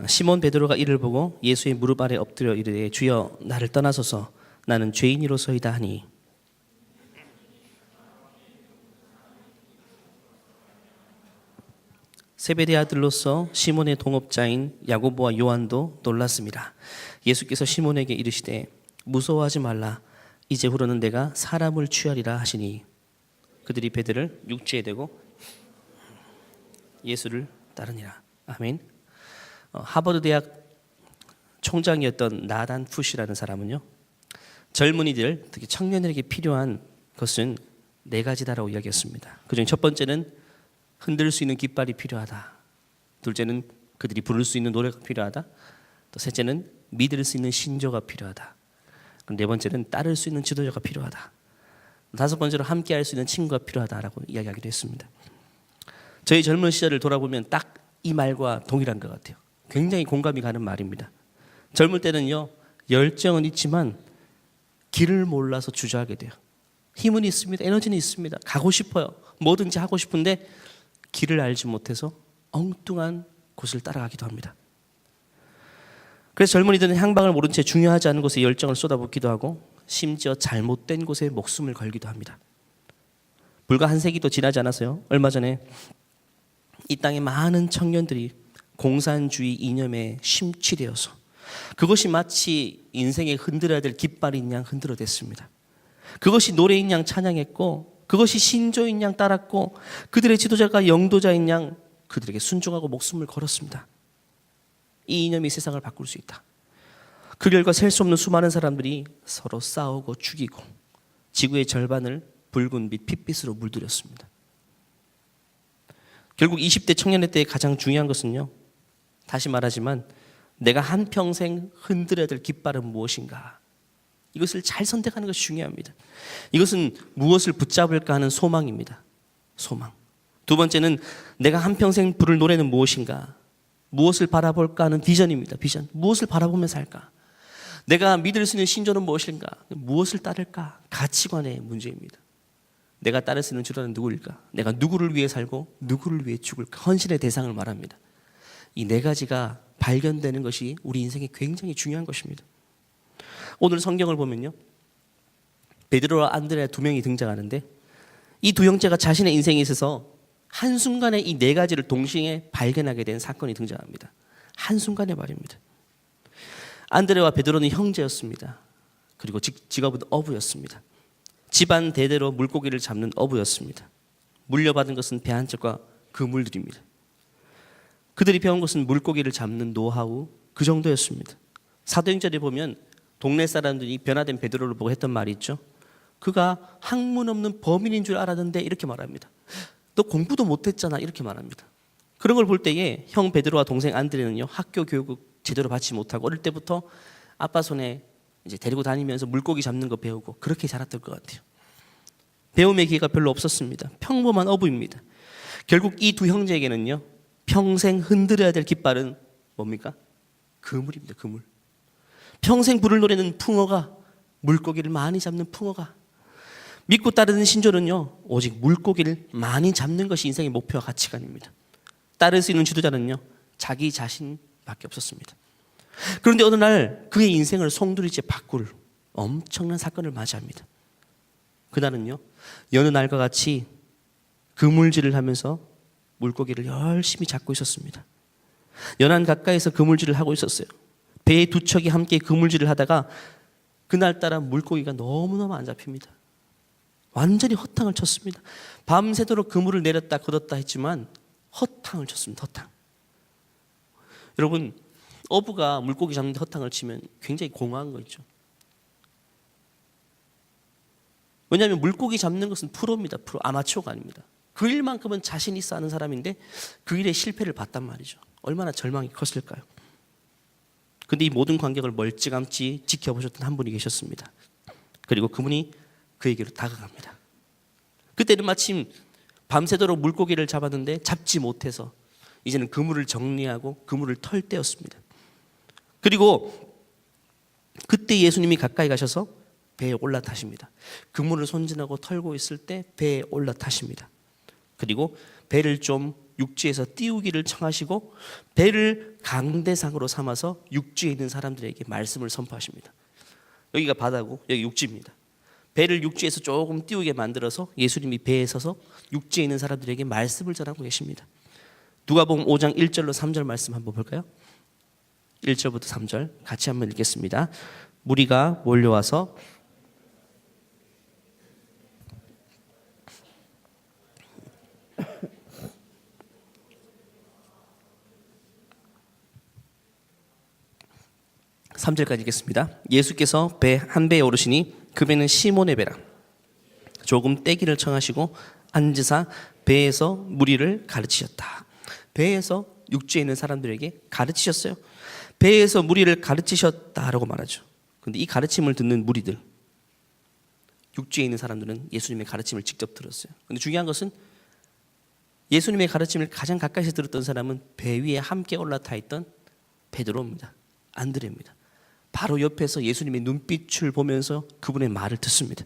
시몬 베드로가 이를 보고 예수의 무릎 아래 엎드려 이르되 주여 나를 떠나소서 나는 죄인이로소이다 하니 세베대 아들로서 시몬의 동업자인 야고보와 요한도 놀랐습니다. 예수께서 시몬에게 이르시되 무서워하지 말라 이제후로는 내가 사람을 취하리라 하시니 그들이 배들을 육지에 대고 예수를 따르니라. 아멘. 하버드 대학 총장이었던 나단 푸시라는 사람은요, 젊은이들 특히 청년들에게 필요한 것은 네 가지다라고 이야기했습니다. 그중 첫 번째는 흔들 수 있는 깃발이 필요하다. 둘째는 그들이 부를 수 있는 노래가 필요하다. 또 셋째는 믿을 수 있는 신조가 필요하다. 네 번째는 따를 수 있는 지도자가 필요하다. 다섯 번째로 함께 할 수 있는 친구가 필요하다라고 이야기하기도 했습니다. 저희 젊은 시절을 돌아보면 딱 이 말과 동일한 것 같아요. 굉장히 공감이 가는 말입니다. 젊을 때는요, 열정은 있지만 길을 몰라서 주저하게 돼요. 힘은 있습니다. 에너지는 있습니다. 가고 싶어요. 뭐든지 하고 싶은데 길을 알지 못해서 엉뚱한 곳을 따라가기도 합니다. 그래서 젊은이들은 향방을 모른 채 중요하지 않은 곳에 열정을 쏟아붓기도 하고 심지어 잘못된 곳에 목숨을 걸기도 합니다. 불과 한 세기도 지나지 않았어요. 얼마 전에 이 땅의 많은 청년들이 공산주의 이념에 심취되어서 그것이 마치 인생에 흔들어야 될 깃발인 양 흔들어댔습니다. 그것이 노래인 양 찬양했고 그것이 신조인 양 따랐고 그들의 지도자가 영도자인 양 그들에게 순종하고 목숨을 걸었습니다. 이 이념이 세상을 바꿀 수 있다. 그 결과 셀 수 없는 수많은 사람들이 서로 싸우고 죽이고 지구의 절반을 붉은 빛, 핏빛으로 물들였습니다. 결국 20대 청년의 때에 가장 중요한 것은요, 다시 말하지만 내가 한평생 흔들어야 될 깃발은 무엇인가, 이것을 잘 선택하는 것이 중요합니다. 이것은 무엇을 붙잡을까 하는 소망입니다. 소망. 두 번째는 내가 한평생 부를 노래는 무엇인가, 무엇을 바라볼까 하는 비전입니다. 비전. 무엇을 바라보며 살까, 내가 믿을 수 있는 신조는 무엇인가, 무엇을 따를까, 가치관의 문제입니다. 내가 따를 수 있는 지도자는 누구일까, 내가 누구를 위해 살고 누구를 위해 죽을까, 헌신의 대상을 말합니다. 이 네 가지가 발견되는 것이 우리 인생에 굉장히 중요한 것입니다. 오늘 성경을 보면요, 베드로와 안드레아 두 명이 등장하는데 이 두 형제가 자신의 인생에 있어서 한순간에 이 네 가지를 동시에 발견하게 된 사건이 등장합니다. 한순간에 말입니다. 안드레와 베드로는 형제였습니다. 그리고 직업은 어부였습니다. 집안 대대로 물고기를 잡는 어부였습니다. 물려받은 것은 배 한 척과 그물들입니다. 그들이 배운 것은 물고기를 잡는 노하우, 그 정도였습니다. 사도행전에 보면 동네 사람들이 변화된 베드로를 보고 했던 말이 있죠. 그가 학문 없는 범인인 줄 알았는데 이렇게 말합니다. 너 공부도 못했잖아, 이렇게 말합니다. 그런 걸 볼 때에 형 베드로와 동생 안드레는요, 학교 교육을 제대로 받지 못하고 어릴 때부터 아빠 손에 이제 데리고 다니면서 물고기 잡는 거 배우고 그렇게 자랐던 것 같아요. 배움의 기회가 별로 없었습니다. 평범한 어부입니다. 결국 이 두 형제에게는요, 평생 흔들어야 될 깃발은 뭡니까? 그물입니다. 그물. 평생 부를 노래는 풍어가, 물고기를 많이 잡는 풍어가. 믿고 따르는 신조는요, 오직 물고기를 많이 잡는 것이 인생의 목표와 가치관입니다. 따를 수 있는 지도자는요, 자기 자신밖에 없었습니다. 그런데 어느 날 그의 인생을 송두리째 바꿀 엄청난 사건을 맞이합니다. 그날은요, 여느 날과 같이 그물질을 하면서 물고기를 열심히 잡고 있었습니다. 연안 가까이서 그물질을 하고 있었어요. 배에 두 척이 함께 그물질을 하다가 그날따라 물고기가 너무너무 안 잡힙니다. 완전히 허탕을 쳤습니다. 밤새도록 그물을 내렸다 걷었다 했지만 허탕을 쳤습니다. 허탕. 여러분, 어부가 물고기 잡는데 허탕을 치면 굉장히 공허한 거 있죠. 왜냐하면 물고기 잡는 것은 프로입니다. 프로, 아마추어가 아닙니다. 그 일만큼은 자신 있어 하는 사람인데 그 일에 실패를 봤단 말이죠. 얼마나 절망이 컸을까요? 근데 이 모든 관객을 멀찌감치 지켜보셨던 한 분이 계셨습니다. 그리고 그분이 그에게로 다가갑니다. 그때는 마침 밤새도록 물고기를 잡았는데 잡지 못해서 이제는 그물을 정리하고 그물을 털 때였습니다. 그리고 그때 예수님이 가까이 가셔서 배에 올라타십니다. 그물을 손질하고 털고 있을 때 배에 올라타십니다. 그리고 배를 좀 육지에서 띄우기를 청하시고 배를 강대상으로 삼아서 육지에 있는 사람들에게 말씀을 선포하십니다. 여기가 바다고 여기 육지입니다. 배를 육지에서 조금 띄우게 만들어서 예수님이 배에 서서 육지에 있는 사람들에게 말씀을 전하고 계십니다. 누가복음 5장 1절로 3절 말씀 한번 볼까요? 1절부터 3절 같이 한번 읽겠습니다. 무리가 몰려와서 (3절까지) 읽겠습니다. 예수께서 한 배에 오르시니 그 배는 시몬의 배라. 조금 떼기를 청하시고 앉으사 배에서 무리를 가르치셨다. 배에서 육지에 있는 사람들에게 가르치셨어요. 배에서 무리를 가르치셨다라고 말하죠. 그런데 이 가르침을 듣는 무리들, 육지에 있는 사람들은 예수님의 가르침을 직접 들었어요. 그런데 중요한 것은 예수님의 가르침을 가장 가까이서 들었던 사람은 배 위에 함께 올라타 있던 베드로입니다. 안드레입니다. 바로 옆에서 예수님의 눈빛을 보면서 그분의 말을 듣습니다.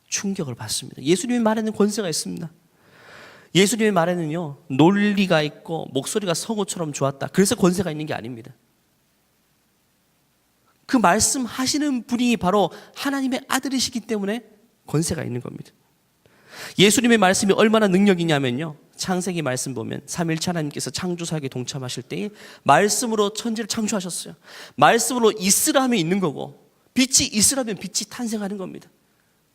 충격을 받습니다. 예수님의 말에는 권세가 있습니다. 예수님의 말에는요, 논리가 있고 목소리가 성우처럼 좋았다. 그래서 권세가 있는 게 아닙니다. 그 말씀하시는 분이 바로 하나님의 아들이시기 때문에 권세가 있는 겁니다. 예수님의 말씀이 얼마나 능력이냐면요, 창세기 말씀 보면 삼위일체 하나님께서 창조사역에 동참하실 때에 말씀으로 천지를 창조하셨어요. 말씀으로 있으라 하면 있는 거고 빛이 있으라 하면 빛이 탄생하는 겁니다.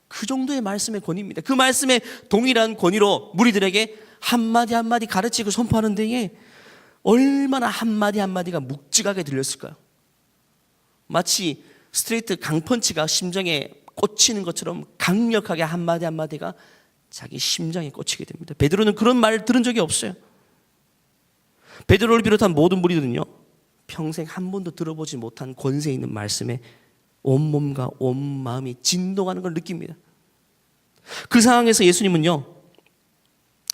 그 정도의 말씀의 권위입니다. 그 말씀의 동일한 권위로 무리들에게 한마디 한마디 가르치고 선포하는 데에 얼마나 한마디 한마디가 묵직하게 들렸을까요? 마치 스트레이트 강펀치가 심장에 꽂히는 것처럼 강력하게 한마디 한마디가 자기 심장에 꽂히게 됩니다. 베드로는 그런 말 들은 적이 없어요. 베드로를 비롯한 모든 무리들은요, 평생 한 번도 들어보지 못한 권세 있는 말씀에 온몸과 온 마음이 진동하는 걸 느낍니다. 그 상황에서 예수님은요,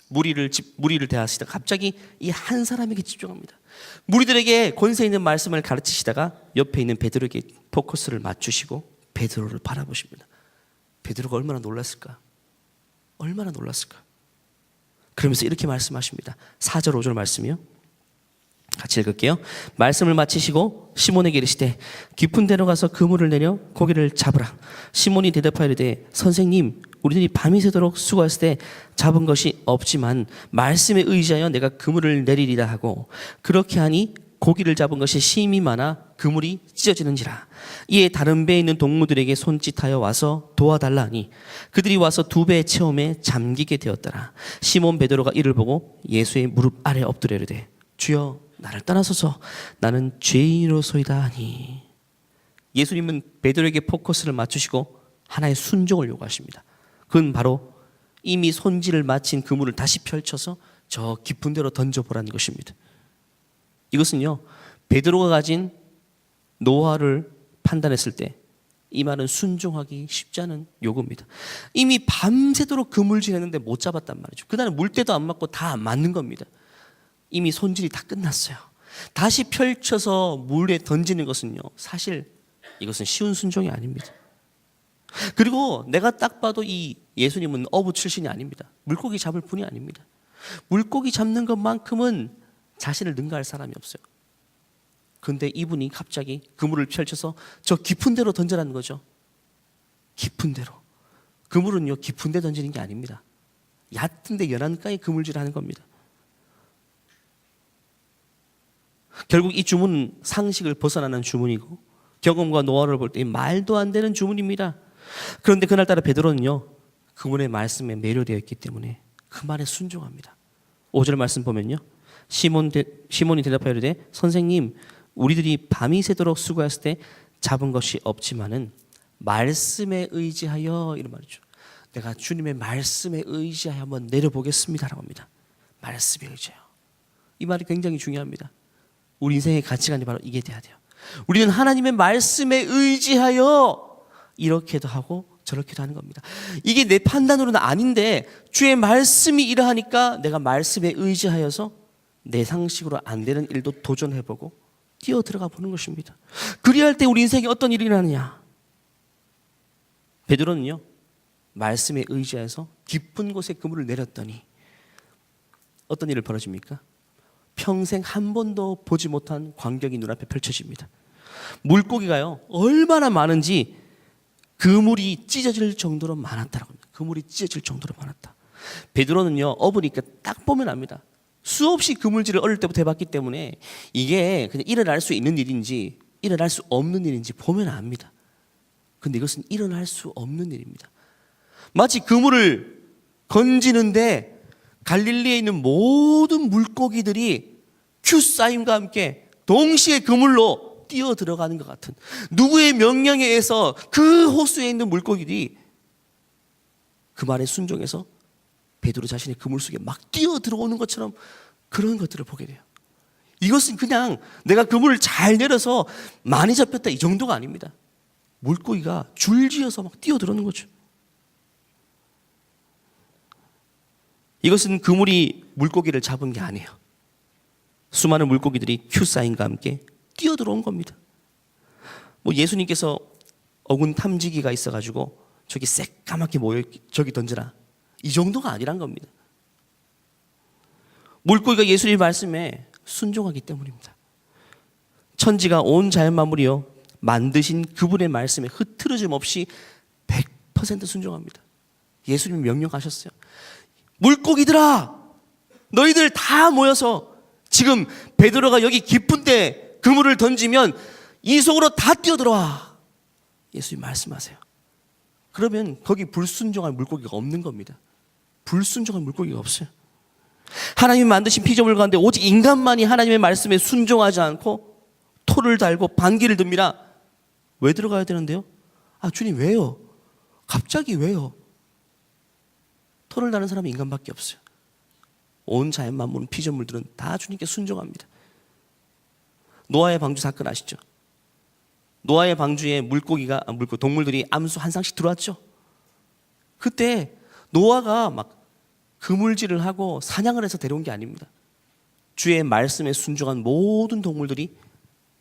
무리를 대하시다가 갑자기 이 한 사람에게 집중합니다. 무리들에게 권세 있는 말씀을 가르치시다가 옆에 있는 베드로에게 포커스를 맞추시고 베드로를 바라보십니다. 베드로가 얼마나 놀랐을까? 얼마나 놀랐을까? 그러면서 이렇게 말씀하십니다. 4절 5절 말씀이요, 같이 읽을게요. 말씀을 마치시고 시몬에게 이르시되 깊은 데로 가서 그물을 내려 고기를 잡으라. 시몬이 대답하여 이르되 선생님, 우리들이 밤이 새도록 수고했을 때 잡은 것이 없지만 말씀에 의지하여 내가 그물을 내리리라 하고, 그렇게 하니 고기를 잡은 것이 심히 많아 그물이 찢어지는지라. 이에 다른 배에 있는 동무들에게 손짓하여 와서 도와달라 하니 그들이 와서 두 배의 체험에 잠기게 되었더라. 시몬 베드로가 이를 보고 예수의 무릎 아래 엎드려 이르되 주여 나를 떠나소서, 나는 죄인으로소이다 하니. 예수님은 베드로에게 포커스를 맞추시고 하나의 순종을 요구하십니다. 그건 바로 이미 손질을 마친 그물을 다시 펼쳐서 저 깊은 데로 던져보라는 것입니다. 이것은요, 베드로가 가진 노하우를 판단했을 때 이 말은 순종하기 쉽지 않은 요구입니다. 이미 밤새도록 그물질했는데 못 잡았단 말이죠. 그날은 물때도 안 맞고 다 안 맞는 겁니다. 이미 손질이 다 끝났어요. 다시 펼쳐서 물에 던지는 것은요, 사실 이것은 쉬운 순종이 아닙니다. 그리고 내가 딱 봐도 이 예수님은 어부 출신이 아닙니다. 물고기 잡을 분이 아닙니다. 물고기 잡는 것만큼은 자신을 능가할 사람이 없어요. 그런데 이분이 갑자기 그물을 펼쳐서 저 깊은 데로 던져라는 거죠. 깊은 데로. 그물은요, 깊은 데 던지는 게 아닙니다. 얕은 데 연안가에 그물질하는 겁니다. 결국 이 주문은 상식을 벗어나는 주문이고 경험과 노하우를 볼 때 말도 안 되는 주문입니다. 그런데 그날따라 베드로는요, 그분의 말씀에 매료되어 있기 때문에 그 말에 순종합니다. 5절 말씀 보면요, 시몬이 대답하여 이르되 선생님, 우리들이 밤이 새도록 수고했을 때 잡은 것이 없지만은 말씀에 의지하여, 이런 말이죠. 내가 주님의 말씀에 의지하여 한번 내려보겠습니다라고 합니다. 말씀에 의지하여. 이 말이 굉장히 중요합니다. 우리 인생의 가치관이 바로 이게 돼야 돼요. 우리는 하나님의 말씀에 의지하여 이렇게도 하고 저렇게도 하는 겁니다. 이게 내 판단으로는 아닌데 주의 말씀이 이러하니까 내가 말씀에 의지하여서 내 상식으로 안 되는 일도 도전해보고 뛰어 들어가 보는 것입니다. 그리할 때 우리 인생에 어떤 일이 일어나느냐? 베드로는요, 말씀에 의지해서 깊은 곳에 그물을 내렸더니 어떤 일을 벌어집니까? 평생 한 번도 보지 못한 광경이 눈앞에 펼쳐집니다. 물고기가요, 얼마나 많은지 그물이 찢어질 정도로 많았다라고 합니다. 그물이 찢어질 정도로 많았다. 베드로는요, 어부니까 딱 보면 압니다. 수없이 그물질을 어릴 때부터 해봤기 때문에 이게 그냥 일어날 수 있는 일인지 일어날 수 없는 일인지 보면 압니다. 근데 이것은 일어날 수 없는 일입니다. 마치 그물을 건지는데 갈릴리에 있는 모든 물고기들이 큐사임과 함께 동시에 그물로 뛰어 들어가는 것 같은, 누구의 명령에 의해서 그 호수에 있는 물고기들이 그 말에 순종해서 베드로 자신의 그물 속에 막 뛰어 들어오는 것처럼 그런 것들을 보게 돼요. 이것은 그냥 내가 그물을 잘 내려서 많이 잡혔다 이 정도가 아닙니다. 물고기가 줄지어서 막 뛰어 들어오는 거죠. 이것은 그물이 물고기를 잡은 게 아니에요. 수많은 물고기들이 큐사인과 함께 뛰어 들어온 겁니다. 뭐 예수님께서 어군 탐지기가 있어가지고 저기 새까맣게 모여 저기 던져라, 이 정도가 아니란 겁니다. 물고기가 예수님의 말씀에 순종하기 때문입니다. 천지가 온 자연 만물이요 만드신 그분의 말씀에 흐트러짐 없이 100% 순종합니다. 예수님이 명령하셨어요. 물고기들아, 너희들 다 모여서 지금 베드로가 여기 깊은 데 그물을 던지면 이 속으로 다 뛰어들어와. 예수님 말씀하세요. 그러면 거기 불순종할 물고기가 없는 겁니다. 불순종할 물고기가 없어요. 하나님이 만드신 피조물 가운데 오직 인간만이 하나님의 말씀에 순종하지 않고 토를 달고 반기를 듭니다. 왜 들어가야 되는데요? 아, 주님 왜요? 갑자기 왜요? 토를 다는 사람은 인간밖에 없어요. 온 자연 만물 피조물들은 다 주님께 순종합니다. 노아의 방주 사건 아시죠? 노아의 방주에 동물들이 암수 한 쌍씩 들어왔죠. 그때 노아가 막 그물질을 하고 사냥을 해서 데려온 게 아닙니다. 주의 말씀에 순종한 모든 동물들이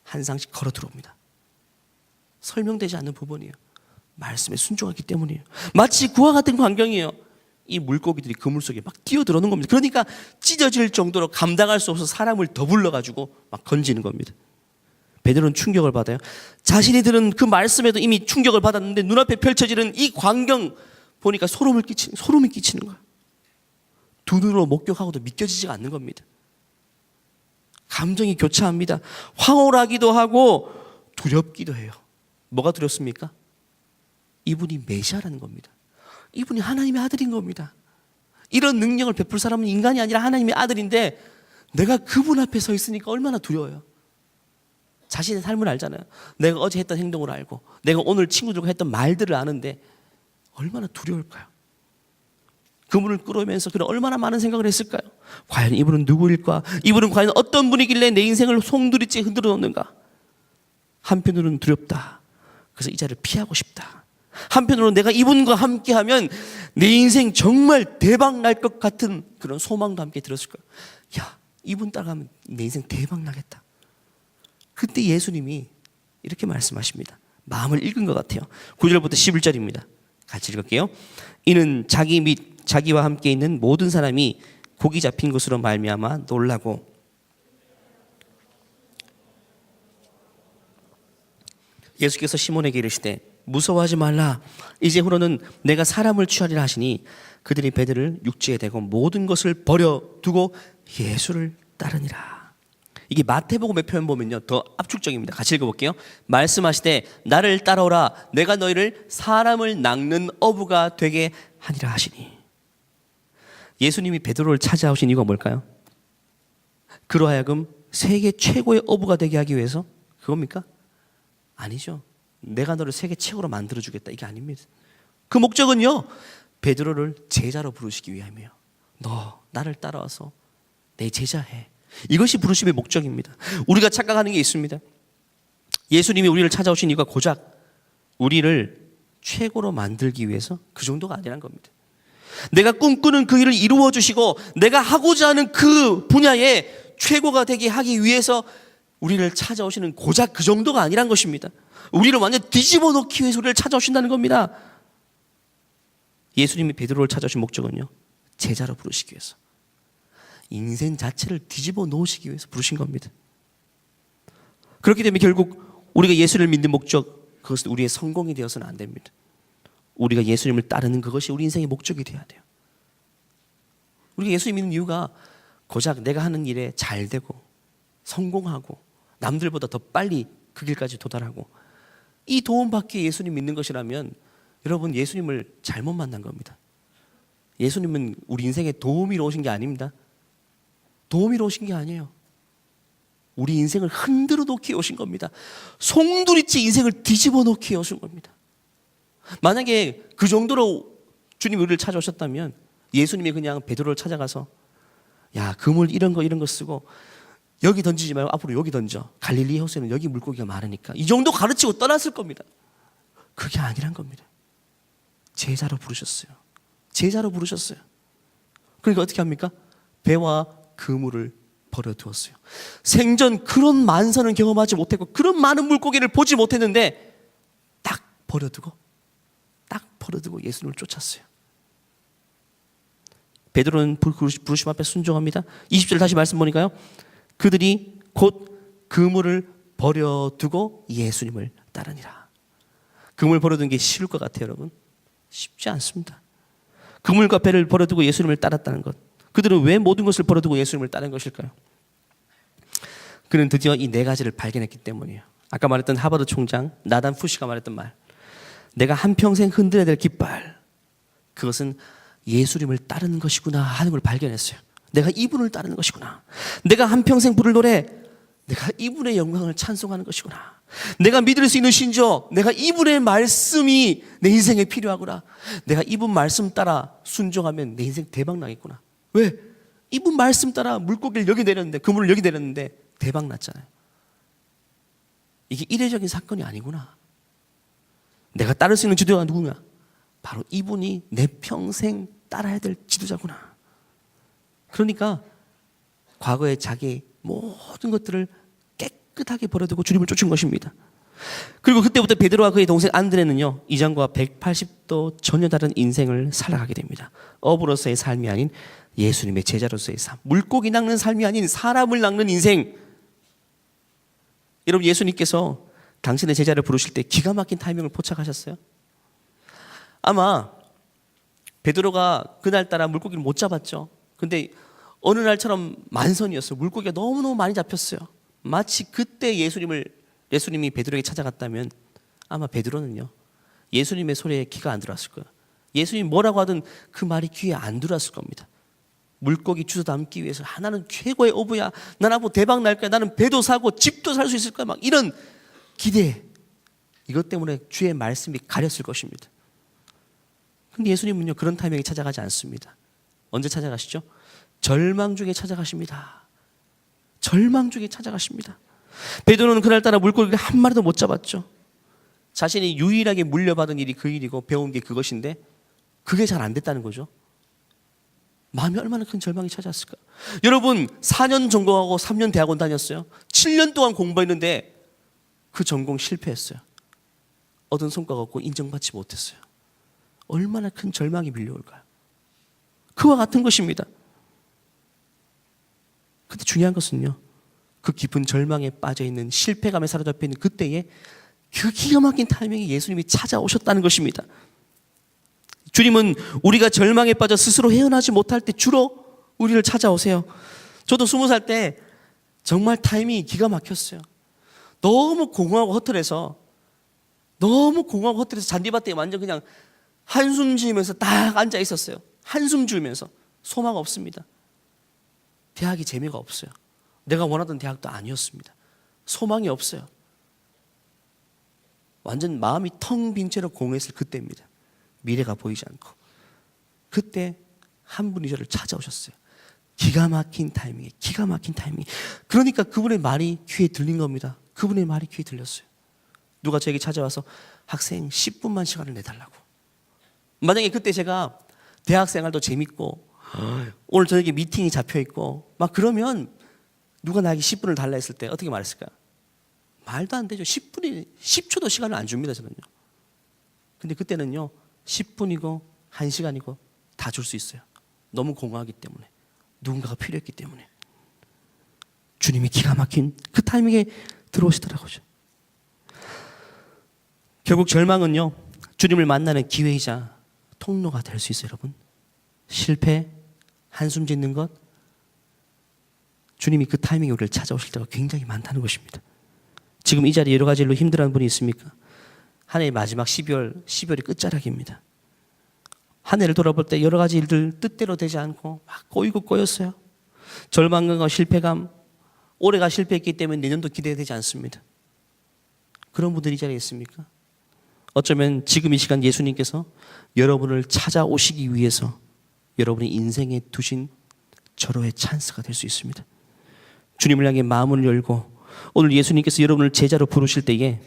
한 쌍씩 걸어 들어옵니다. 설명되지 않는 부분이에요. 말씀에 순종하기 때문이에요. 마치 그와 같은 광경이에요. 이 물고기들이 그물 속에 막 뛰어들어오는 겁니다. 그러니까 찢어질 정도로 감당할 수 없어서 사람을 더 불러가지고 막 건지는 겁니다. 베드로는 충격을 받아요. 자신이 들은 그 말씀에도 이미 충격을 받았는데 눈앞에 펼쳐지는 이 광경 보니까 소름이 끼치는 거예요. 두 눈으로 목격하고도 믿겨지지가 않는 겁니다. 감정이 교차합니다. 황홀하기도 하고 두렵기도 해요. 뭐가 두렵습니까? 이분이 메시아라는 겁니다. 이분이 하나님의 아들인 겁니다. 이런 능력을 베풀 사람은 인간이 아니라 하나님의 아들인데 내가 그분 앞에 서 있으니까 얼마나 두려워요. 자신의 삶을 알잖아요. 내가 어제 했던 행동을 알고 내가 오늘 친구들과 했던 말들을 아는데 얼마나 두려울까요? 그분을 끌어오면서 그는 얼마나 많은 생각을 했을까요? 과연 이분은 누구일까? 이분은 과연 어떤 분이길래 내 인생을 송두리째 흔들어 놓는가? 한편으로는 두렵다. 그래서 이 자리를 피하고 싶다. 한편으로는 내가 이분과 함께하면 내 인생 정말 대박 날 것 같은 그런 소망도 함께 들었을 거예요. 야, 이분 따라가면 내 인생 대박 나겠다. 그때 예수님이 이렇게 말씀하십니다. 마음을 읽은 것 같아요. 9절부터 11절입니다. 같이 읽을게요. 이는 자기 및 자기와 함께 있는 모든 사람이 고기 잡힌 것으로 말미암아 놀라고 예수께서 시몬에게 이르시되 무서워하지 말라. 이제후로는 내가 사람을 취하리라 하시니 그들이 배들을 육지에 대고 모든 것을 버려두고 예수를 따르니라. 이게 마태복음의 표현 보면요 더 압축적입니다. 같이 읽어볼게요. 말씀하시되 나를 따라오라. 내가 너희를 사람을 낚는 어부가 되게 하니라 하시니. 예수님이 베드로를 찾아오신 이유가 뭘까요? 그로 하여금 세계 최고의 어부가 되게 하기 위해서 그겁니까? 아니죠. 내가 너를 세계 최고로 만들어주겠다 이게 아닙니다. 그 목적은요 베드로를 제자로 부르시기 위함이에요. 너 나를 따라와서 내 제자해. 이것이 부르심의 목적입니다. 우리가 착각하는 게 있습니다. 예수님이 우리를 찾아오신 이유가 고작 우리를 최고로 만들기 위해서 그 정도가 아니란 겁니다. 내가 꿈꾸는 그 일을 이루어 주시고 내가 하고자 하는 그 분야에 최고가 되게 하기 위해서 우리를 찾아오시는 고작 그 정도가 아니란 것입니다. 우리를 완전 뒤집어 놓기 위해서 우리를 찾아오신다는 겁니다. 예수님이 베드로를 찾아오신 목적은요 제자로 부르시기 위해서. 인생 자체를 뒤집어 놓으시기 위해서 부르신 겁니다. 그렇기 때문에 결국 우리가 예수를 믿는 목적, 그것은 우리의 성공이 되어서는 안 됩니다. 우리가 예수님을 따르는 그것이 우리 인생의 목적이 되어야 돼요. 우리가 예수님 믿는 이유가 고작 내가 하는 일에 잘 되고 성공하고 남들보다 더 빨리 그 길까지 도달하고 이 도움받기 위해 예수님 믿는 것이라면 여러분 예수님을 잘못 만난 겁니다. 예수님은 우리 인생에 도우미로 오신 게 아닙니다. 도우미로 오신 게 아니에요. 우리 인생을 흔들어 놓기 위해 오신 겁니다. 송두리째 인생을 뒤집어 놓기 위해 오신 겁니다. 만약에 그 정도로 주님이 우리를 찾아오셨다면 예수님이 그냥 베드로를 찾아가서 야, 그물 이런 거 쓰고 여기 던지지 말고 앞으로 여기 던져. 갈릴리 호수에는 여기 물고기가 많으니까. 이 정도 가르치고 떠났을 겁니다. 그게 아니란 겁니다. 제자로 부르셨어요. 제자로 부르셨어요. 그러니까 어떻게 합니까? 배와 그물을 버려두었어요. 생전 그런 만선을 경험하지 못했고 그런 많은 물고기를 보지 못했는데 딱 버려두고 예수님을 쫓았어요. 베드로는 부르심 앞에 순종합니다. 20절 다시 말씀 보니까요. 그들이 곧 그물을 버려두고 예수님을 따르니라. 그물 버려두는 게 쉬울 것 같아요, 여러분. 쉽지 않습니다. 그물과 배를 버려두고 예수님을 따랐다는 것. 그들은 왜 모든 것을 버려두고 예수님을 따른 것일까요? 그는 드디어 이 네 가지를 발견했기 때문이에요. 아까 말했던 하버드 총장 나단 푸시가 말했던 말. 내가 한평생 흔들어야 될 깃발. 그것은 예수님을 따르는 것이구나 하는 걸 발견했어요. 내가 이분을 따르는 것이구나. 내가 한평생 부를 노래, 내가 이분의 영광을 찬송하는 것이구나. 내가 믿을 수 있는 신조, 내가 이분의 말씀이 내 인생에 필요하구나. 내가 이분 말씀 따라 순종하면 내 인생 대박 나겠구나. 왜? 이분 말씀 따라 물고기를 여기 내렸는데, 그물을 여기 내렸는데 대박 났잖아요. 이게 이례적인 사건이 아니구나. 내가 따를 수 있는 지도자가 누구냐? 바로 이분이 내 평생 따라야 될 지도자구나. 그러니까 과거에 자기 모든 것들을 깨끗하게 버려두고 주님을 쫓은 것입니다. 그리고 그때부터 베드로와 그의 동생 안드레는요, 이전과 180도 전혀 다른 인생을 살아가게 됩니다. 어부로서의 삶이 아닌 예수님의 제자로서의 삶, 물고기 낚는 삶이 아닌 사람을 낚는 인생. 여러분, 예수님께서 당신의 제자를 부르실 때 기가 막힌 타이밍을 포착하셨어요. 아마 베드로가 그날따라 물고기를 못 잡았죠. 근데 어느 날처럼 만선이었어요. 물고기가 너무너무 많이 잡혔어요. 마치 그때 예수님이 베드로에게 찾아갔다면 아마 베드로는요, 예수님의 소리에 귀가 안 들어왔을 거예요. 예수님이 뭐라고 하든 그 말이 귀에 안 들어왔을 겁니다. 물고기 주워 담기 위해서 나는 최고의 어부야. 난 앞으로 대박 날 거야. 나는 배도 사고 집도 살 수 있을 거야. 막 이런 기대. 이것 때문에 주의 말씀이 가렸을 것입니다. 근데 예수님은요, 그런 타이밍에 찾아가지 않습니다. 언제 찾아가시죠? 절망 중에 찾아가십니다. 절망 중에 찾아가십니다. 베드로는 그날따라 물고기를 한 마리도 못 잡았죠. 자신이 유일하게 물려받은 일이 그 일이고 배운 게 그것인데 그게 잘 안 됐다는 거죠. 마음이 얼마나 큰 절망이 찾아왔을까. 여러분, 4년 전공하고 3년 대학원 다녔어요. 7년 동안 공부했는데 그 전공 실패했어요. 얻은 성과가 없고 인정받지 못했어요. 얼마나 큰 절망이 밀려올까요? 그와 같은 것입니다. 근데 중요한 것은요, 그 깊은 절망에 빠져있는, 실패감에 사로잡혀 있는 그때에 그 기가 막힌 타이밍에 예수님이 찾아오셨다는 것입니다. 주님은 우리가 절망에 빠져 스스로 헤어나지 못할 때 주로 우리를 찾아오세요. 저도 20살 때 정말 타이밍이 기가 막혔어요. 너무 공허하고 허탈해서 잔디밭에 완전 그냥 한숨 지으면서 딱 앉아 있었어요. 한숨 지으면서. 소망 없습니다. 대학이 재미가 없어요. 내가 원하던 대학도 아니었습니다. 소망이 없어요. 완전 마음이 텅 빈 채로 공허했을 그때입니다. 미래가 보이지 않고. 그때 한 분이 저를 찾아오셨어요. 기가 막힌 타이밍에. 그러니까 그분의 말이 귀에 들린 겁니다. 그분의 말이 귀에 들렸어요. 누가 저에게 찾아와서 학생 10분만 시간을 내달라고. 만약에 그때 제가 대학생활도 재밌고 오늘 저녁에 미팅이 잡혀있고 막 그러면 누가 나에게 10분을 달라 했을 때 어떻게 말했을까요? 말도 안 되죠. 10초도 시간을 안 줍니다, 저는요. 근데 그때는요, 10분이고 1시간이고 다 줄 수 있어요. 너무 공허하기 때문에. 누군가가 필요했기 때문에 주님이 기가 막힌 그 타이밍에 들어오시더라고요. 결국 절망은요, 주님을 만나는 기회이자 통로가 될 수 있어요. 여러분, 실패, 한숨 짓는 것, 주님이 그 타이밍에 우리를 찾아오실 때가 굉장히 많다는 것입니다. 지금 이 자리에 여러 가지 일로 힘들어하는 분이 있습니까? 한 해의 마지막 12월이 끝자락입니다. 한 해를 돌아볼 때 여러 가지 일들 뜻대로 되지 않고 막 꼬이고 꼬였어요. 절망감과 실패감, 올해가 실패했기 때문에 내년도 기대되지 않습니다. 그런 분들이 이 자리에 있습니까? 어쩌면 지금 이 시간 예수님께서 여러분을 찾아오시기 위해서 여러분의 인생에 두신 절호의 찬스가 될 수 있습니다. 주님을 향해 마음을 열고 오늘 예수님께서 여러분을 제자로 부르실 때에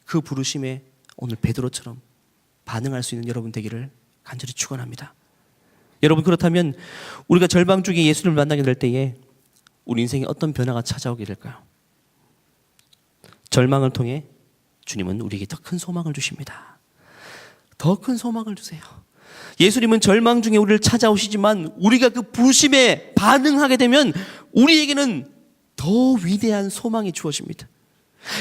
그 부르심에 오늘 베드로처럼 반응할 수 있는 여러분 되기를 간절히 축원합니다. 여러분, 그렇다면 우리가 절망 중에 예수님을 만나게 될 때에 우리 인생에 어떤 변화가 찾아오게 될까요? 절망을 통해 주님은 우리에게 더 큰 소망을 주십니다. 더 큰 소망을 주세요. 예수님은 절망 중에 우리를 찾아오시지만 우리가 그 부르심에 반응하게 되면 우리에게는 더 위대한 소망이 주어집니다.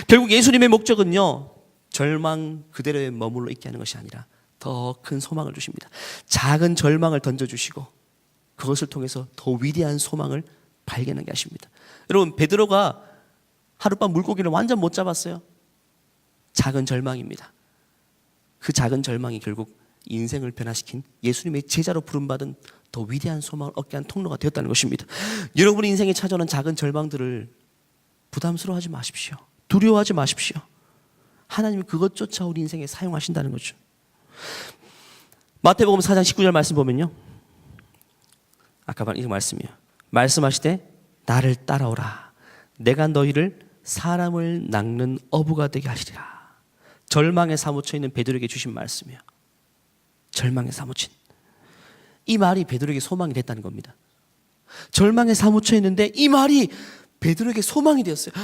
결국 예수님의 목적은요, 절망 그대로에 머물러 있게 하는 것이 아니라 더 큰 소망을 주십니다. 작은 절망을 던져주시고 그것을 통해서 더 위대한 소망을 발견하게 하십니다. 여러분, 베드로가 하룻밤 물고기를 완전 못 잡았어요. 작은 절망입니다. 그 작은 절망이 결국 인생을 변화시킨 예수님의 제자로 부름받은 더 위대한 소망을 얻게 한 통로가 되었다는 것입니다. 여러분의 인생에 찾아오는 작은 절망들을 부담스러워하지 마십시오. 두려워하지 마십시오. 하나님이 그것조차 우리 인생에 사용하신다는 거죠. 마태복음 4장 19절 말씀 보면요, 아까 이 말씀이요, 말씀하시되 나를 따라오라. 내가 너희를 사람을 낚는 어부가 되게 하시리라. 절망에 사무쳐 있는 베드로에게 주신 말씀이에요. 절망에 사무친 이 말이 베드로에게 소망이 됐다는 겁니다. 절망에 사무쳐 있는데 이 말이 베드로에게 소망이 되었어요.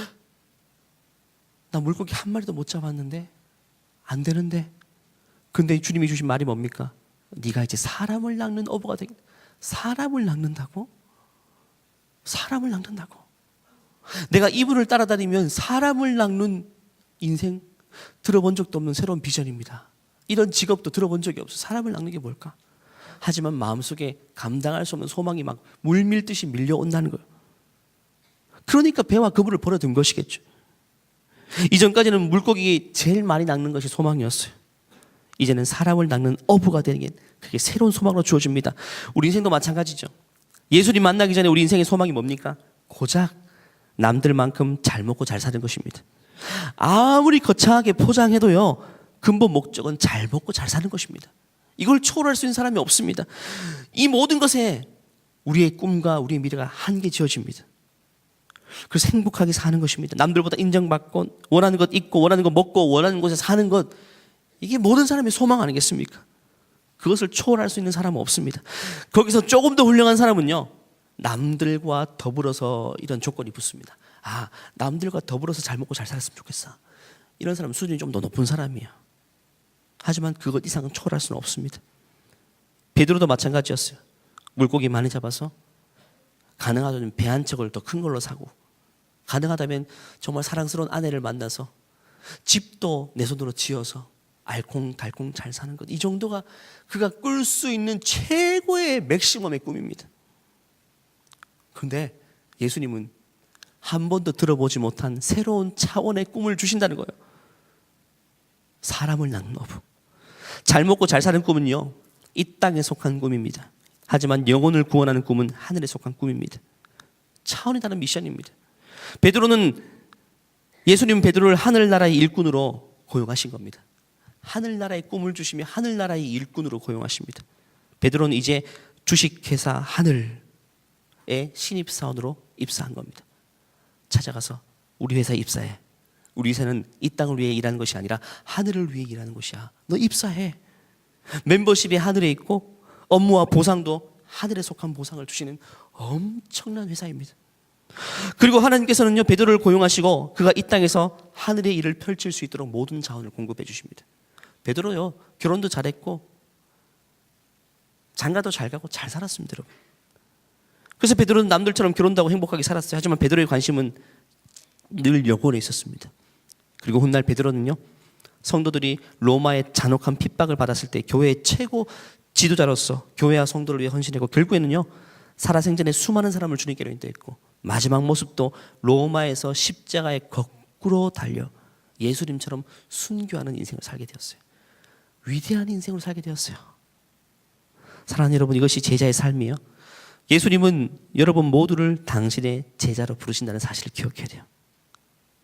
나 물고기 한 마리도 못 잡았는데, 안 되는데, 근데 주님이 주신 말이 뭡니까? 네가 이제 사람을 낚는 어부가 되겠다. 사람을 낚는다고? 사람을 낚는다고? 내가 이분을 따라다니면 사람을 낚는 인생, 들어본 적도 없는 새로운 비전입니다. 이런 직업도 들어본 적이 없어. 사람을 낚는 게 뭘까? 하지만 마음속에 감당할 수 없는 소망이 막 물밀듯이 밀려온다는 거예요. 그러니까 배와 그물을 버려둔 것이겠죠. 이전까지는 물고기 제일 많이 낚는 것이 소망이었어요. 이제는 사람을 낚는 어부가 되는 게 그게 새로운 소망으로 주어집니다. 우리 인생도 마찬가지죠. 예수님 만나기 전에 우리 인생의 소망이 뭡니까? 고작 남들만큼 잘 먹고 잘 사는 것입니다. 아무리 거창하게 포장해도요, 근본 목적은 잘 먹고 잘 사는 것입니다. 이걸 초월할 수 있는 사람이 없습니다. 이 모든 것에 우리의 꿈과 우리의 미래가 한계 지어집니다. 그래서 행복하게 사는 것입니다. 남들보다 인정받고 원하는 것 있고 원하는 것 먹고 원하는 곳에 사는 것, 이게 모든 사람의 소망 아니겠습니까? 그것을 초월할 수 있는 사람은 없습니다. 거기서 조금 더 훌륭한 사람은요, 남들과 더불어서 이런 조건이 붙습니다. 아, 남들과 더불어서 잘 먹고 잘 살았으면 좋겠어. 이런 사람은 수준이 좀 더 높은 사람이에요. 하지만 그것 이상은 초월할 수는 없습니다. 베드로도 마찬가지였어요. 물고기 많이 잡아서 가능하다면 배 한 척을 더 큰 걸로 사고, 가능하다면 정말 사랑스러운 아내를 만나서 집도 내 손으로 지어서 알콩달콩 잘 사는 것, 이 정도가 그가 꿀 수 있는 최고의 맥시멈의 꿈입니다. 그런데 예수님은 한 번도 들어보지 못한 새로운 차원의 꿈을 주신다는 거예요. 사람을 낚는 어부. 잘 먹고 잘 사는 꿈은요, 이 땅에 속한 꿈입니다. 하지만 영혼을 구원하는 꿈은 하늘에 속한 꿈입니다. 차원이 다른 미션입니다. 예수님은 베드로를 하늘나라의 일꾼으로 고용하신 겁니다. 하늘나라의 꿈을 주시며 하늘나라의 일꾼으로 고용하십니다. 베드로는 이제 주식회사 하늘의 신입사원으로 입사한 겁니다. 찾아가서 우리 회사에 입사해. 우리 회사는 이 땅을 위해 일하는 것이 아니라 하늘을 위해 일하는 것이야. 너 입사해. 멤버십이 하늘에 있고 업무와 보상도 하늘에 속한 보상을 주시는 엄청난 회사입니다. 그리고 하나님께서는요, 베드로를 고용하시고 그가 이 땅에서 하늘의 일을 펼칠 수 있도록 모든 자원을 공급해 주십니다. 베드로요, 결혼도 잘했고 장가도 잘 가고 잘 살았습니다. 여러분, 그래서 베드로는 남들처럼 결혼도 하고 행복하게 살았어요. 하지만 베드로의 관심은 늘 여권에 있었습니다. 그리고 훗날 베드로는요, 성도들이 로마의 잔혹한 핍박을 받았을 때 교회의 최고 지도자로서 교회와 성도를 위해 헌신했고, 결국에는요 살아생전에 수많은 사람을 주님께로 인도했고, 마지막 모습도 로마에서 십자가에 거꾸로 달려 예수님처럼 순교하는 인생을 살게 되었어요. 위대한 인생을 살게 되었어요. 사랑하는 여러분, 이것이 제자의 삶이에요. 예수님은 여러분 모두를 당신의 제자로 부르신다는 사실을 기억해야 돼요.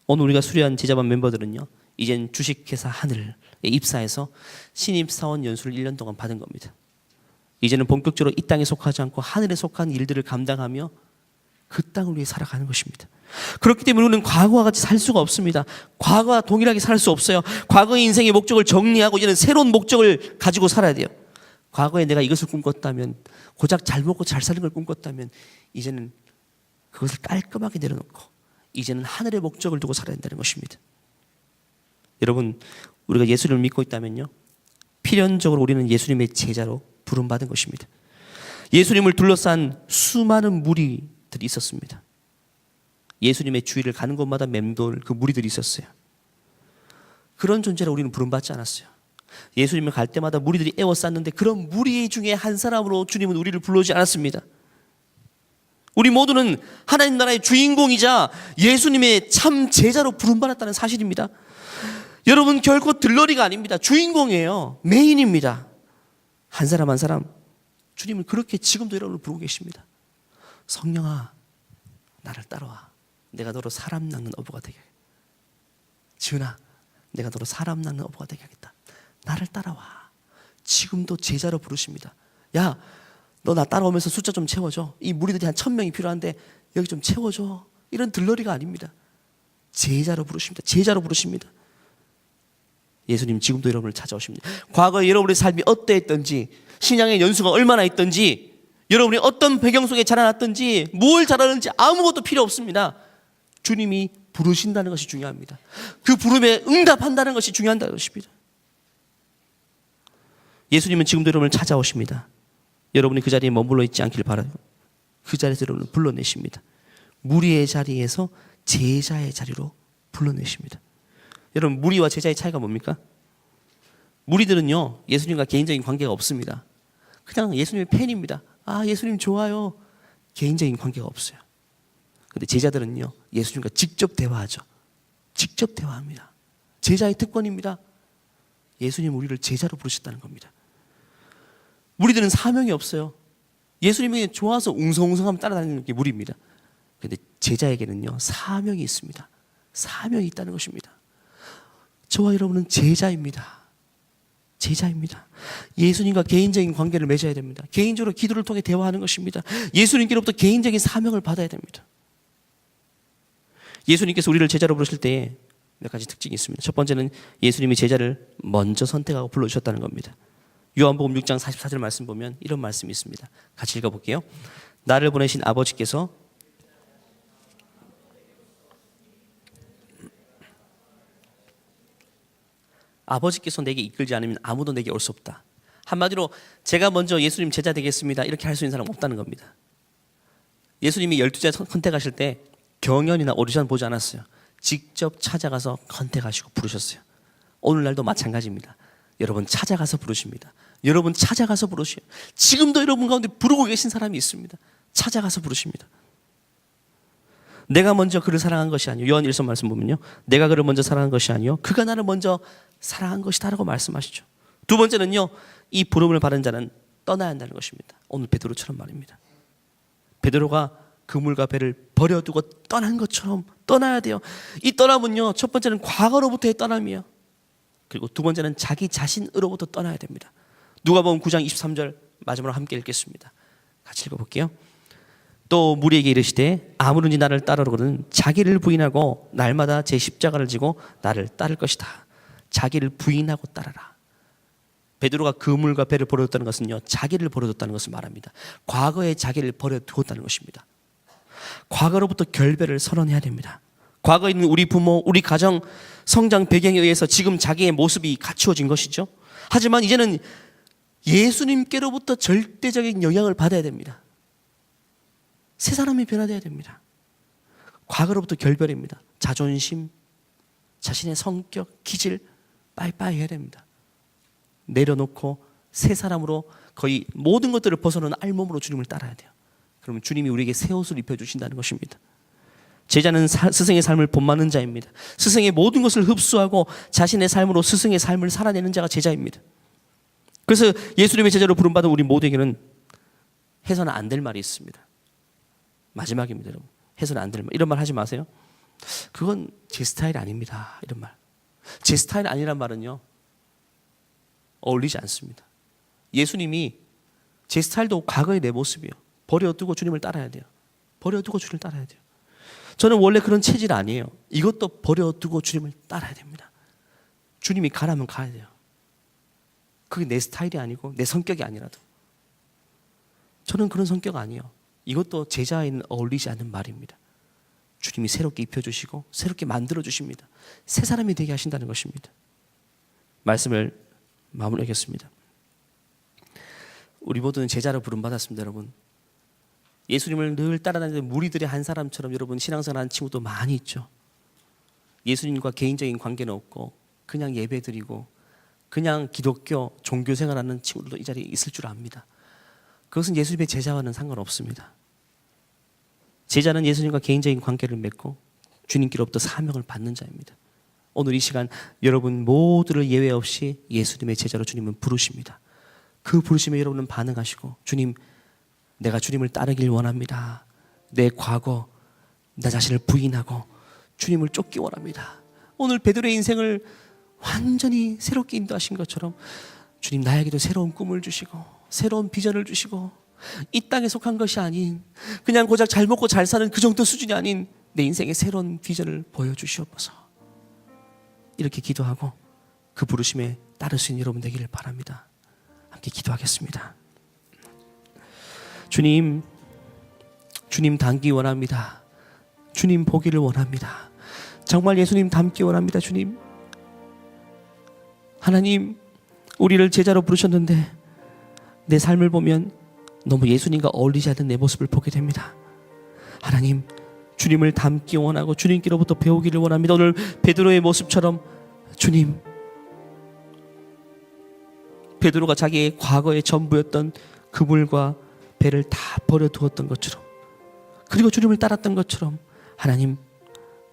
오늘 우리가 수료한 제자반 멤버들은요, 이젠 주식회사 하늘에 입사해서 신입사원 연수를 1년 동안 받은 겁니다. 이제는 본격적으로 이 땅에 속하지 않고 하늘에 속한 일들을 감당하며 그 땅을 위해 살아가는 것입니다. 그렇기 때문에 우리는 과거와 같이 살 수가 없습니다. 과거와 동일하게 살 수 없어요. 과거의 인생의 목적을 정리하고 이제는 새로운 목적을 가지고 살아야 돼요. 과거에 내가 이것을 꿈꿨다면, 고작 잘 먹고 잘 사는 걸 꿈꿨다면, 이제는 그것을 깔끔하게 내려놓고 이제는 하늘의 목적을 두고 살아야 된다는 것입니다. 여러분, 우리가 예수님을 믿고 있다면요, 필연적으로 우리는 예수님의 제자로 부름받은 것입니다. 예수님을 둘러싼 수많은 무리들이 있었습니다. 예수님의 주위를 가는 곳마다 맴돌 그 무리들이 있었어요. 그런 존재로 우리는 부름받지 않았어요. 예수님을 갈 때마다 무리들이 애워쌌는데 그런 무리 중에 한 사람으로 주님은 우리를 불러오지 않았습니다. 우리 모두는 하나님 나라의 주인공이자 예수님의 참 제자로 부름받았다는 사실입니다. 여러분, 결코 들러리가 아닙니다. 주인공이에요. 메인입니다. 한 사람 한 사람 주님은 그렇게 지금도 여러분을 부르고 계십니다. 성령아, 나를 따라와. 내가 너로 사람 낚는 어부가 되게 하겠다. 지은아, 내가 너로 사람 낚는 어부가 되게 하겠다. 나를 따라와. 지금도 제자로 부르십니다. 야, 너 나 따라오면서 숫자 좀 채워줘. 이 무리들이 한 1000명이 필요한데 여기 좀 채워줘. 이런 들러리가 아닙니다. 제자로 부르십니다. 제자로 부르십니다. 예수님 지금도 여러분을 찾아오십니다. 과거에 여러분의 삶이 어떠했던지, 신앙의 연수가 얼마나 있던지, 여러분이 어떤 배경 속에 자라났던지, 뭘 자라는지 아무것도 필요 없습니다. 주님이 부르신다는 것이 중요합니다. 그 부름에 응답한다는 것이 중요하다는 것입니다. 예수님은 지금도 여러분을 찾아오십니다. 여러분이 그 자리에 머물러 있지 않길 바라요. 그 자리에서 여러분을 불러내십니다. 무리의 자리에서 제자의 자리로 불러내십니다. 여러분, 무리와 제자의 차이가 뭡니까? 무리들은요, 예수님과 개인적인 관계가 없습니다. 그냥 예수님의 팬입니다. 아, 예수님 좋아요. 개인적인 관계가 없어요. 근데 제자들은요, 예수님과 직접 대화하죠. 직접 대화합니다. 제자의 특권입니다. 예수님 우리를 제자로 부르셨다는 겁니다. 무리들은 사명이 없어요. 예수님이 좋아서 웅성웅성하면 따라다니는 게 무리입니다. 그런데 제자에게는요, 사명이 있습니다. 사명이 있다는 것입니다. 저와 여러분은 제자입니다. 제자입니다. 예수님과 개인적인 관계를 맺어야 됩니다. 개인적으로 기도를 통해 대화하는 것입니다. 예수님께로부터 개인적인 사명을 받아야 됩니다. 예수님께서 우리를 제자로 부르실 때에 몇 가지 특징이 있습니다. 첫 번째는 예수님이 제자를 먼저 선택하고 불러주셨다는 겁니다. 요한복음 6장 44절 말씀 보면 이런 말씀이 있습니다. 같이 읽어볼게요. 나를 보내신 아버지께서 내게 이끌지 않으면 아무도 내게 올 수 없다. 한마디로 제가 먼저 예수님 제자 되겠습니다, 이렇게 할 수 있는 사람은 없다는 겁니다. 예수님이 12제자 선택하실 때 경연이나 오디션 보지 않았어요. 직접 찾아가서 컨택하시고 부르셨어요. 오늘날도 마찬가지입니다. 여러분 찾아가서 부르십니다. 여러분 찾아가서 부르셔요. 지금도 여러분 가운데 부르고 계신 사람이 있습니다. 찾아가서 부르십니다. 내가 먼저 그를 사랑한 것이 아니요, 요한 1서 말씀 보면요, 내가 그를 먼저 사랑한 것이 아니요, 그가 나를 먼저 사랑한 것이다라고 말씀하시죠. 두 번째는요, 이 부름을 받은 자는 떠나야 한다는 것입니다. 오늘 베드로처럼 말입니다. 베드로가 그물과 배를 버려두고 떠난 것처럼 떠나야 돼요. 이 떠남은요, 첫 번째는 과거로부터의 떠남이에요. 그리고 두 번째는 자기 자신으로부터 떠나야 됩니다. 누가복음 9장 23절 마지막으로 함께 읽겠습니다. 같이 읽어볼게요. 또 무리에게 이르시되 아무든지 나를 따르려거든 자기를 부인하고 날마다 제 십자가를 지고 나를 따를 것이다. 자기를 부인하고 따라라. 베드로가 그물과 배를 버려뒀다는 것은요, 자기를 버려뒀다는 것을 말합니다. 과거에 자기를 버려두었다는 것입니다. 과거로부터 결별을 선언해야 됩니다. 과거에 있는 우리 부모, 우리 가정, 성장 배경에 의해서 지금 자기의 모습이 갖추어진 것이죠. 하지만 이제는 예수님께로부터 절대적인 영향을 받아야 됩니다. 새 사람이 변화되어야 됩니다. 과거로부터 결별입니다. 자존심, 자신의 성격, 기질 빠이빠이 해야 됩니다. 내려놓고 새 사람으로 거의 모든 것들을 벗어놓은 알몸으로 주님을 따라야 돼요. 그러면 주님이 우리에게 새 옷을 입혀주신다는 것입니다. 제자는 스승의 삶을 본받는 자입니다. 스승의 모든 것을 흡수하고 자신의 삶으로 스승의 삶을 살아내는 자가 제자입니다. 그래서 예수님의 제자로 부름받은 우리 모두에게는 해서는 안 될 말이 있습니다. 마지막입니다, 여러분. 해서는 안 될 말. 이런 말 하지 마세요. 그건 제 스타일이 아닙니다. 이런 말. 제 스타일 아니란 말은요, 어울리지 않습니다. 예수님이 제 스타일도 과거의 내 모습이에요. 버려두고 주님을 따라야 돼요. 버려두고 주님을 따라야 돼요. 저는 원래 그런 체질 아니에요. 이것도 버려두고 주님을 따라야 됩니다. 주님이 가라면 가야 돼요. 그게 내 스타일이 아니고 내 성격이 아니라도. 저는 그런 성격 아니에요. 이것도 제자에는 어울리지 않는 말입니다. 주님이 새롭게 입혀주시고 새롭게 만들어주십니다. 새 사람이 되게 하신다는 것입니다. 말씀을 마무리하겠습니다. 우리 모두는 제자로 부름받았습니다, 여러분. 예수님을 늘 따라다니는 무리들의 한 사람처럼 여러분 신앙생활하는 친구도 많이 있죠. 예수님과 개인적인 관계는 없고 그냥 예배드리고 그냥 기독교 종교생활하는 친구들도 이 자리에 있을 줄 압니다. 그것은 예수님의 제자와는 상관없습니다. 제자는 예수님과 개인적인 관계를 맺고 주님께로부터 사명을 받는 자입니다. 오늘 이 시간 여러분 모두를 예외 없이 예수님의 제자로 주님은 부르십니다. 그 부르심에 여러분은 반응하시고 주님, 내가 주님을 따르길 원합니다. 내 과거, 나 자신을 부인하고 주님을 쫓기 원합니다. 오늘 베드로의 인생을 완전히 새롭게 인도하신 것처럼 주님 나에게도 새로운 꿈을 주시고 새로운 비전을 주시고 이 땅에 속한 것이 아닌 그냥 고작 잘 먹고 잘 사는 그 정도 수준이 아닌 내 인생의 새로운 비전을 보여주시옵소서. 이렇게 기도하고 그 부르심에 따를 수 있는 여러분 되기를 바랍니다. 함께 기도하겠습니다. 주님, 주님 닮기 원합니다. 주님 보기를 원합니다. 정말 예수님 닮기 원합니다. 주님, 하나님 우리를 제자로 부르셨는데 내 삶을 보면 너무 예수님과 어울리지 않는 내 모습을 보게 됩니다. 하나님, 주님을 닮기 원하고 주님께로부터 배우기를 원합니다. 오늘 베드로의 모습처럼 주님, 베드로가 자기의 과거의 전부였던 그물과 배를 다 버려두었던 것처럼 그리고 주님을 따랐던 것처럼 하나님,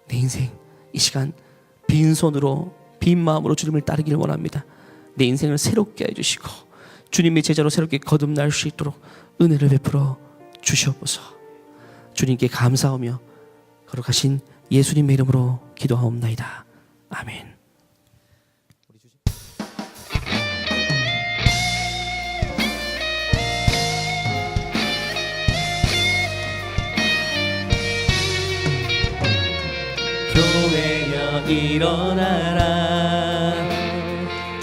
내 인생 이 시간 빈손으로 빈 마음으로 주님을 따르기를 원합니다. 내 인생을 새롭게 해주시고 주님의 제자로 새롭게 거듭날 수 있도록 은혜를 베풀어 주시옵소서. 주님께 감사하며 거룩하신 예수님의 이름으로 기도하옵나이다. 아멘. 교회여 일어나라,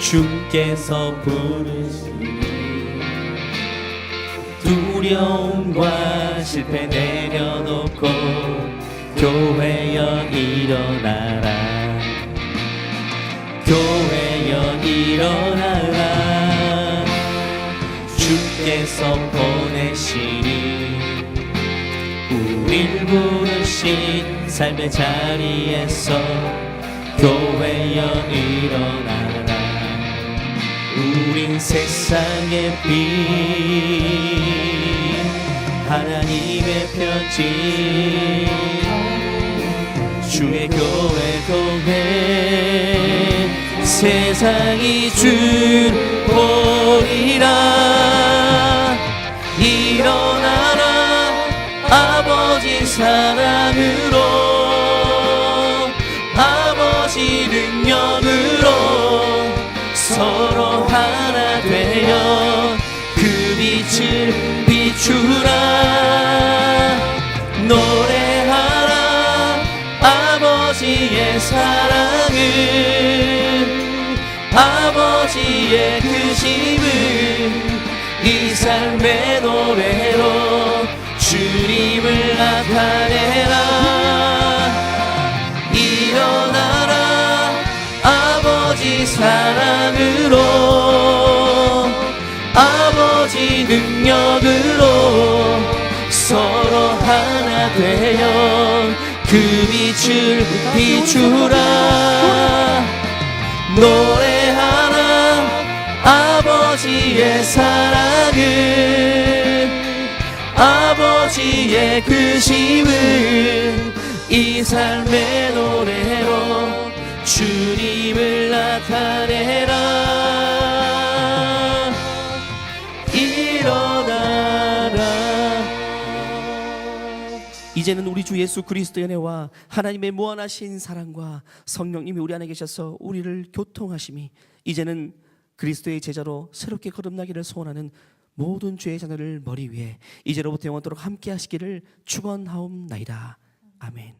주께서 부르시니 두려움과 실패 내려놓고 교회여 일어나라, 교회여 일어나라, 주께서 보내시니 우릴 부르신 삶의 자리에서 교회여 일어나라. 우린 세상의 빛, 하나님의 편지, 주의 교회 세상이 줄 보리라. 일어나라 아버지 사랑으로, 아버지 능력으로 서로 하나 되어 그 빛을 비추라. 노래하라 아버지의 사랑을, 아버지의 크심을 이 삶의 노래로 주님을 나타내라. 일어나라 아버지 사랑으로, 아버지 능력으로 서로 하나 되어 그 빛을 비추라. 노래하라 아버지의 사랑을, 아버지의 크심을 이 삶의 노래로 주님을 나타내라. 일어나라. 이제는 우리 주 예수 그리스도의 은혜와 하나님의 무한하신 사랑과 성령님이 우리 안에 계셔서 우리를 교통하심이, 이제는 그리스도의 제자로 새롭게 거듭나기를 소원하는 모든 죄의 자녀를 머리 위에 이제로부터 영원토록 함께 하시기를 축원하옵나이다. 아멘.